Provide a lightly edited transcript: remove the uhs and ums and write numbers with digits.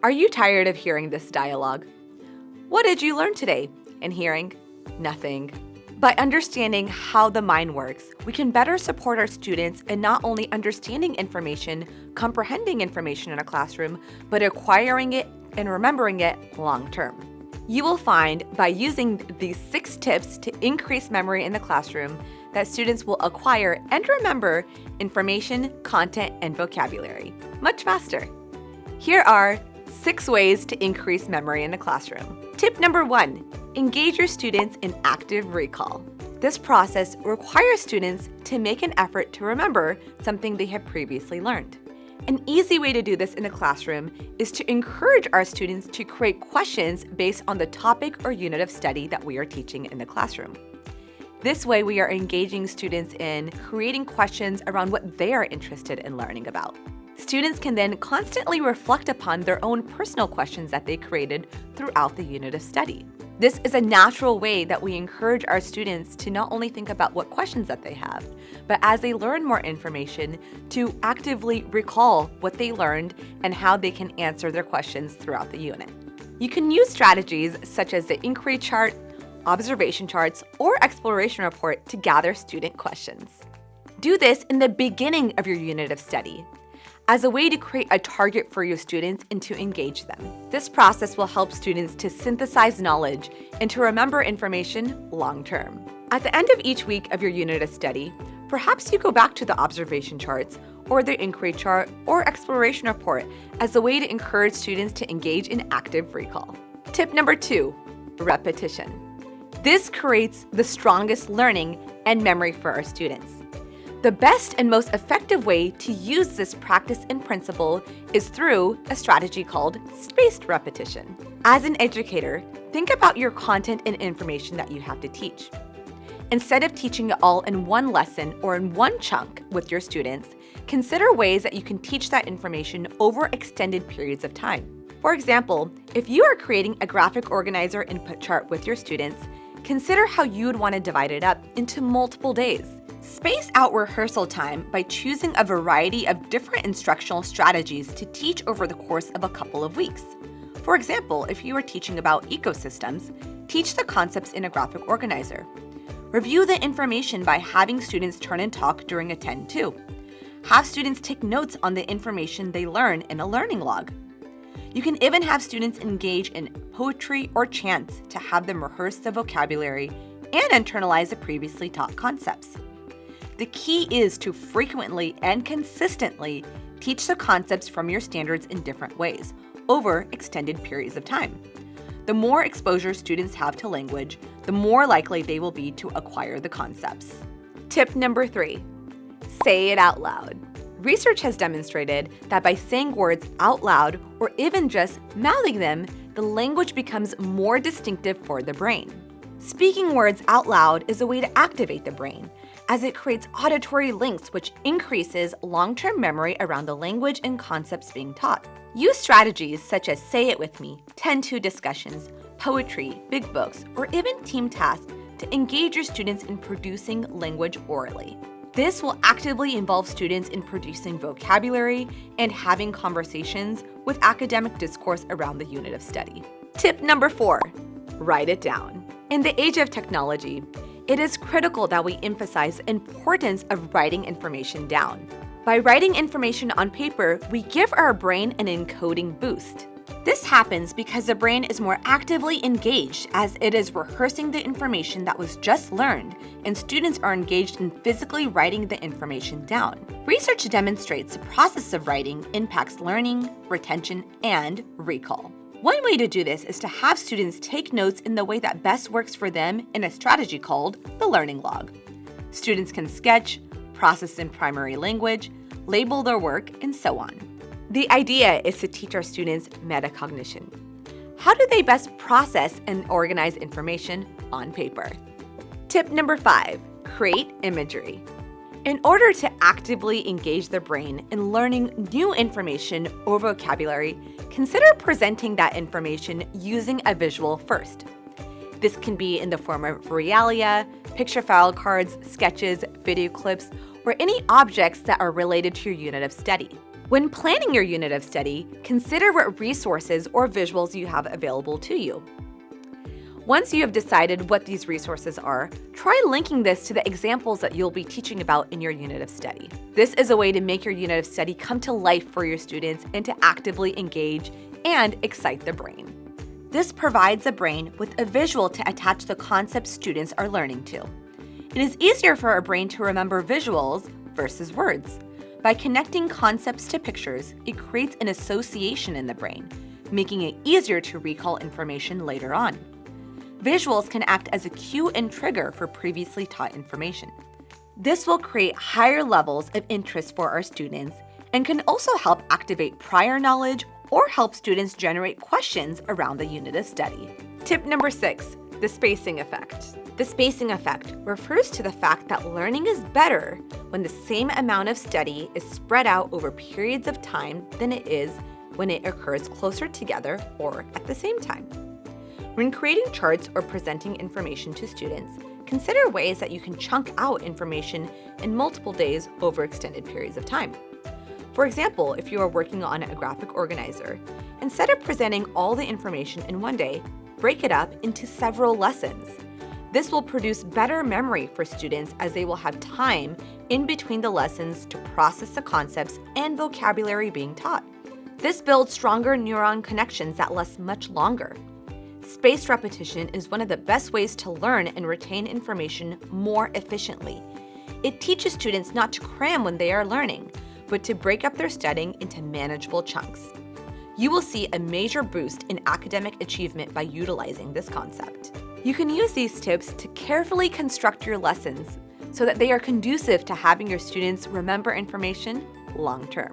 Are you tired of hearing this dialogue? What did you learn today? And hearing nothing. By understanding how the mind works, we can better support our students in not only understanding information, comprehending information in a classroom, but acquiring it and remembering it long term. You will find by using these 6 tips to increase memory in the classroom that students will acquire and remember information, content, and vocabulary much faster. Here are 6 ways to increase memory in the classroom. Tip number 1, engage your students in active recall. This process requires students to make an effort to remember something they have previously learned. An easy way to do this in the classroom is to encourage our students to create questions based on the topic or unit of study that we are teaching in the classroom. This way, we are engaging students in creating questions around what they are interested in learning about. Students can then constantly reflect upon their own personal questions that they created throughout the unit of study. This is a natural way that we encourage our students to not only think about what questions that they have, but as they learn more information, to actively recall what they learned and how they can answer their questions throughout the unit. You can use strategies such as the inquiry chart, observation charts, or exploration report to gather student questions. Do this in the beginning of your unit of study, as a way to create a target for your students and to engage them. This process will help students to synthesize knowledge and to remember information long term. At the end of each week of your unit of study, perhaps you go back to the observation charts or the inquiry chart or exploration report as a way to encourage students to engage in active recall. Tip number 2, repetition. This creates the strongest learning and memory for our students. The best and most effective way to use this practice and principle is through a strategy called spaced repetition. As an educator, think about your content and information that you have to teach. Instead of teaching it all in one lesson or in one chunk with your students, consider ways that you can teach that information over extended periods of time. For example, if you are creating a graphic organizer input chart with your students, consider how you would want to divide it up into multiple days. Space out rehearsal time by choosing a variety of different instructional strategies to teach over the course of a couple of weeks. For example, if you are teaching about ecosystems, teach the concepts in a graphic organizer. Review the information by having students turn and talk during a 10-2. Have students take notes on the information they learn in a learning log. You can even have students engage in poetry or chants to have them rehearse the vocabulary and internalize the previously taught concepts. The key is to frequently and consistently teach the concepts from your standards in different ways over extended periods of time. The more exposure students have to language, the more likely they will be to acquire the concepts. Tip number 3, say it out loud. Research has demonstrated that by saying words out loud or even just mouthing them, the language becomes more distinctive for the brain. Speaking words out loud is a way to activate the brain, as it creates auditory links which increases long-term memory around the language and concepts being taught. Use strategies such as say it with me, 10-2 discussions, poetry, big books, or even team tasks to engage your students in producing language orally. This will actively involve students in producing vocabulary and having conversations with academic discourse around the unit of study. Tip number 4, write it down. In the age of technology, it is critical that we emphasize the importance of writing information down. By writing information on paper, we give our brain an encoding boost. This happens because the brain is more actively engaged as it is rehearsing the information that was just learned, and students are engaged in physically writing the information down. Research demonstrates the process of writing impacts learning, retention, and recall. One way to do this is to have students take notes in the way that best works for them in a strategy called the learning log. Students can sketch, process in primary language, label their work, and so on. The idea is to teach our students metacognition. How do they best process and organize information on paper? Tip number 5, create imagery. In order to actively engage the brain in learning new information or vocabulary, consider presenting that information using a visual first. This can be in the form of realia, picture file cards, sketches, video clips, or any objects that are related to your unit of study. When planning your unit of study, consider what resources or visuals you have available to you. Once you have decided what these resources are, try linking this to the examples that you'll be teaching about in your unit of study. This is a way to make your unit of study come to life for your students and to actively engage and excite the brain. This provides the brain with a visual to attach the concepts students are learning to. It is easier for our brain to remember visuals versus words. By connecting concepts to pictures, it creates an association in the brain, making it easier to recall information later on. Visuals can act as a cue and trigger for previously taught information. This will create higher levels of interest for our students and can also help activate prior knowledge or help students generate questions around the unit of study. Tip number 6, the spacing effect. The spacing effect refers to the fact that learning is better when the same amount of study is spread out over periods of time than it is when it occurs closer together or at the same time. When creating charts or presenting information to students, consider ways that you can chunk out information in multiple days over extended periods of time. For example, if you are working on a graphic organizer, instead of presenting all the information in one day, break it up into several lessons. This will produce better memory for students as they will have time in between the lessons to process the concepts and vocabulary being taught. This builds stronger neuron connections that last much longer. Spaced repetition is one of the best ways to learn and retain information more efficiently. It teaches students not to cram when they are learning, but to break up their studying into manageable chunks. You will see a major boost in academic achievement by utilizing this concept. You can use these tips to carefully construct your lessons so that they are conducive to having your students remember information long term.